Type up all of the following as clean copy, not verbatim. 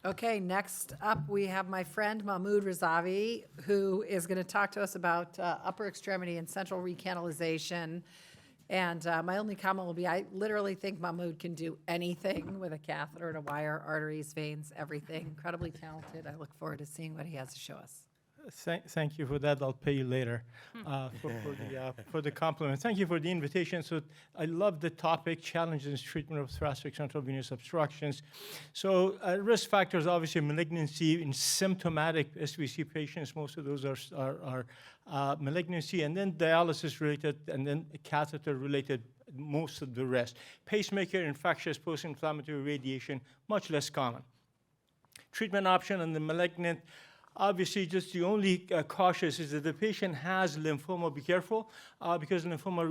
Okay, next up we have my friend Mahmood Razavi, who is going to talk to us about upper extremity and central recanalization. And my only comment will be, I literally think Mahmood can do anything with a catheter and a wire, arteries, veins, everything. Incredibly talented. I look forward to seeing what he has to show us. Thank you for that. I'll pay you later for the compliment. Thank you for the invitation. So I love the topic, challenges in treatment of thoracic central venous obstructions. So risk factors, obviously malignancy in symptomatic SVC patients. Most of those are malignancy, and then dialysis related, and then catheter related, most of the rest. Pacemaker, infectious, post-inflammatory radiation, much less common. Treatment option on the malignant, obviously, just the only cautious is that the patient has lymphoma. Be careful, because lymphoma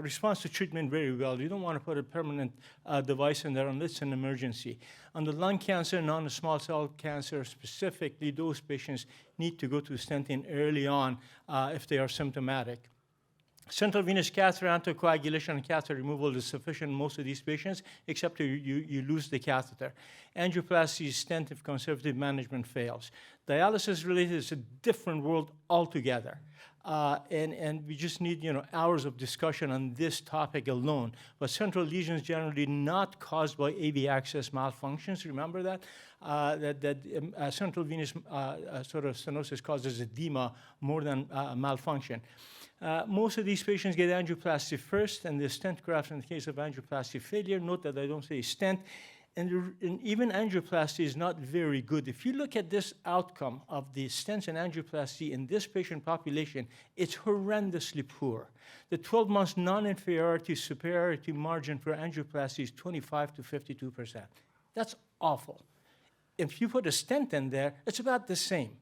responds to treatment very well. You don't want to put a permanent device in there unless it's an emergency. On the lung cancer, non-small cell cancer specifically, those patients need to go to stenting early on if they are symptomatic. Central venous catheter anticoagulation and catheter removal is sufficient in most of these patients, except you lose the catheter. Angioplasty, stent if conservative management fails. Dialysis related is a different world altogether. And we just need hours of discussion on this topic alone. But central lesions generally not caused by AV access malfunctions. Remember that? Central venous sort of stenosis causes edema more than malfunction. Most of these patients get angioplasty first, and the stent grafts in the case of angioplasty failure. Note that I don't say stent. And even angioplasty is not very good. If you look at this outcome of the stents and angioplasty in this patient population, it's horrendously poor. The 12 months non-inferiority superiority margin for angioplasty is 25 to 52%. That's awful. If you put a stent in there, it's about the same.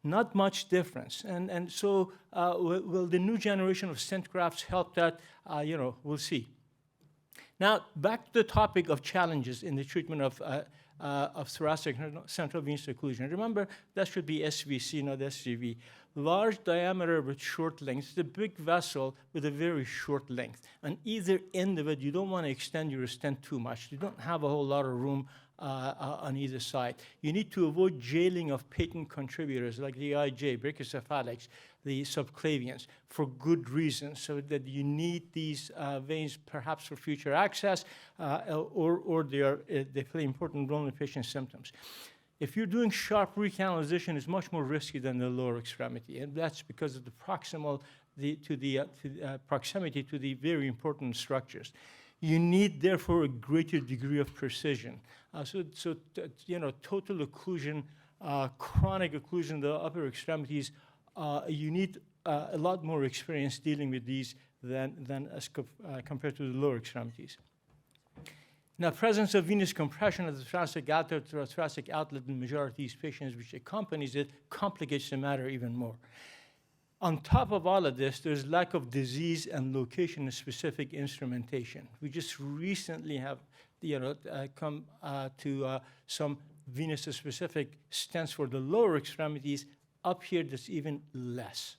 Not much difference. And so will the new generation of stent grafts help that? We'll see. Now, back to the topic of challenges in the treatment of thoracic central venous occlusion. Remember, that should be SVC, not SCV. Large diameter with short length. It's a big vessel with a very short length. On either end of it, you don't want to extend your stent too much. You don't have a whole lot of room on either side. You need to avoid jailing of patent contributors like the IJ, brachycephalics, the subclavians, for good reasons, so that you need these veins perhaps for future access, or they play important role in patient symptoms. If you're doing sharp recanalization, it's much more risky than the lower extremity, and that's because of the proximity to the very important structures. You need, therefore, a greater degree of precision. Total occlusion, chronic occlusion in the upper extremities, you need a lot more experience dealing with these than as compared to the lower extremities. Now, presence of venous compression of the thoracic outlet or thoracic outlet in the majority of these patients, which accompanies it, complicates the matter even more. On top of all of this, there's lack of disease and location-specific instrumentation. We just recently have come to some venous-specific stents for the lower extremities. Up here, there's even less.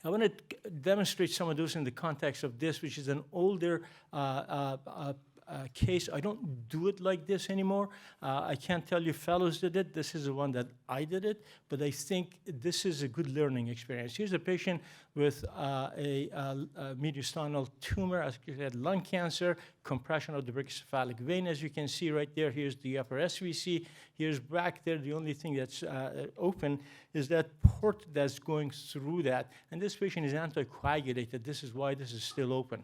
I want to demonstrate some of those in the context of this, which is an older case. I don't do it like this anymore. I can't tell you fellows did it. This is the one that I did it, but I think this is a good learning experience. Here's a patient with a mediastinal tumor, actually had lung cancer, compression of the brachycephalic vein, as you can see right there. Here's the upper SVC. Here's back there. The only thing that's open is that port that's going through that. And this patient is anticoagulated. This is why this is still open.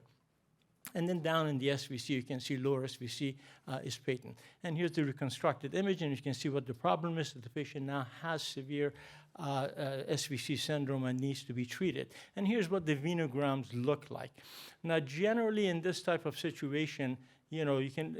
And then down in the SVC, you can see lower SVC is patent. And here's the reconstructed image, and you can see what the problem is, that the patient now has severe SVC syndrome and needs to be treated. And here's what the venograms look like. Now, generally in this type of situation, you can,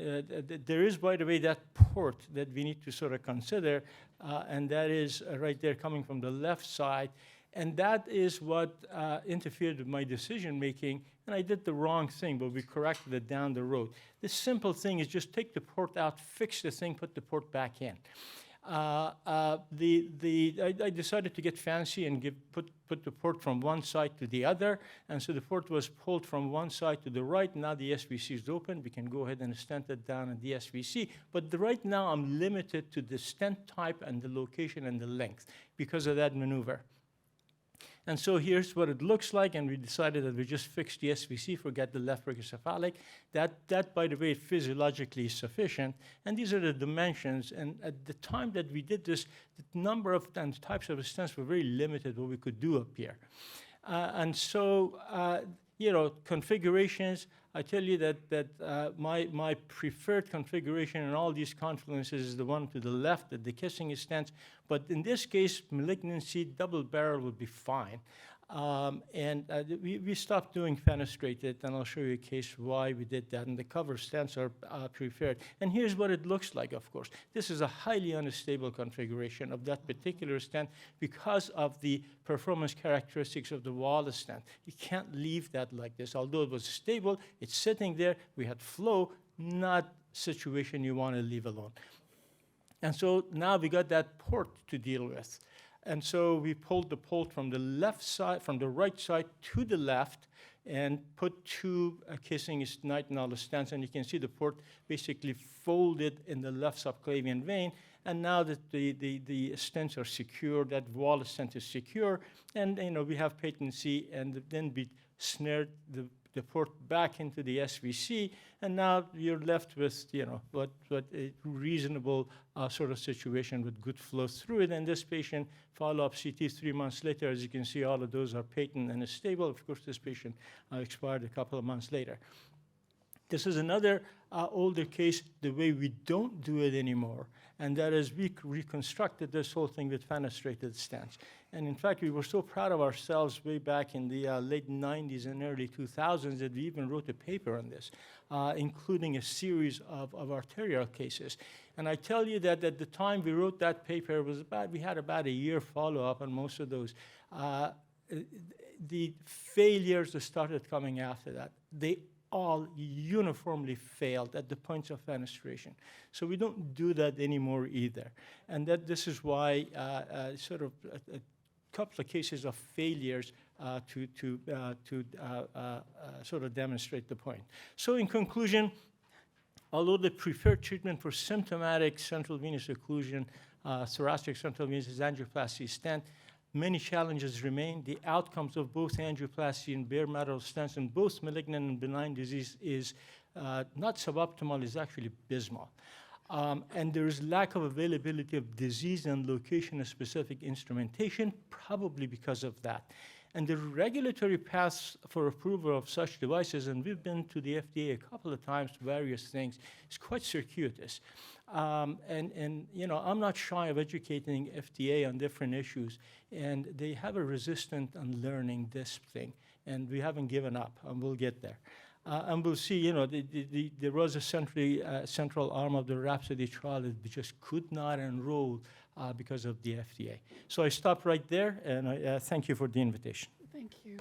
there is, by the way, that port that we need to sort of consider, and that is right there coming from the left side. And that is what interfered with my decision-making, and I did the wrong thing, but we corrected it down the road. The simple thing is just take the port out, fix the thing, put the port back in. I decided to get fancy and put the port from one side to the other, and so the port was pulled from one side to the right. Now the SVC is open. We can go ahead and stent it down in the SVC, but right now I'm limited to the stent type and the location and the length because of that maneuver. And so here's what it looks like, and we decided that we just fix the SVC, forget the left brachiocephalic. That, by the way, physiologically is sufficient. And these are the dimensions. And at the time that we did this, the number of and types of stents were very limited what we could do up here. And so, configurations, I tell you that my preferred configuration in all these confluences is the one to the left, the kissing stents. But in this case, malignancy, double barrel would be fine. We stopped doing fenestrated, and I'll show you a case why we did that. And the cover stents are preferred. And here's what it looks like, of course. This is a highly unstable configuration of that particular stent because of the performance characteristics of the wall stent. You can't leave that like this. Although it was stable, it's sitting there. We had flow, not situation you want to leave alone. And so now we got that port to deal with. And so we pulled the port from the left side, from the right side to the left, and put two kissing nitinol stents. And you can see the port basically folded in the left subclavian vein. And now that the stents are secure, that wall stent is secure, and we have patency, and then we snared the port back into the SVC, and now you're left with what a reasonable sort of situation with good flow through it. And this patient, follow-up CT 3 months later, as you can see, all of those are patent and stable. Of course, this patient expired a couple of months later. This is another older case, the way we don't do it anymore, and that is we reconstructed this whole thing with fenestrated stents. And in fact, we were so proud of ourselves way back in the late 90s and early 2000s that we even wrote a paper on this, including a series of arterial cases. And I tell you that at the time we wrote that paper, we had about a year follow-up on most of those. The failures that started coming after that, they all uniformly failed at the points of fenestration. So we don't do that anymore either. And this is why sort of a couple of cases of failures to sort of demonstrate the point. So in conclusion, although the preferred treatment for symptomatic central venous occlusion, thoracic central venous angioplasty stent, many challenges remain. The outcomes of both angioplasty and bare metal stents in both malignant and benign disease is not suboptimal, is actually abysmal. And there is lack of availability of disease and location-specific instrumentation, probably because of that. And the regulatory paths for approval of such devices, and we've been to the FDA a couple of times to various things, is quite circuitous. I'm not shy of educating FDA on different issues, and they have a resistance on learning this thing, and we haven't given up, and we'll get there. And we'll see, there was a central arm of the Rhapsody trial that we just could not enroll because of the FDA. So I stop right there, and I thank you for the invitation. Thank you.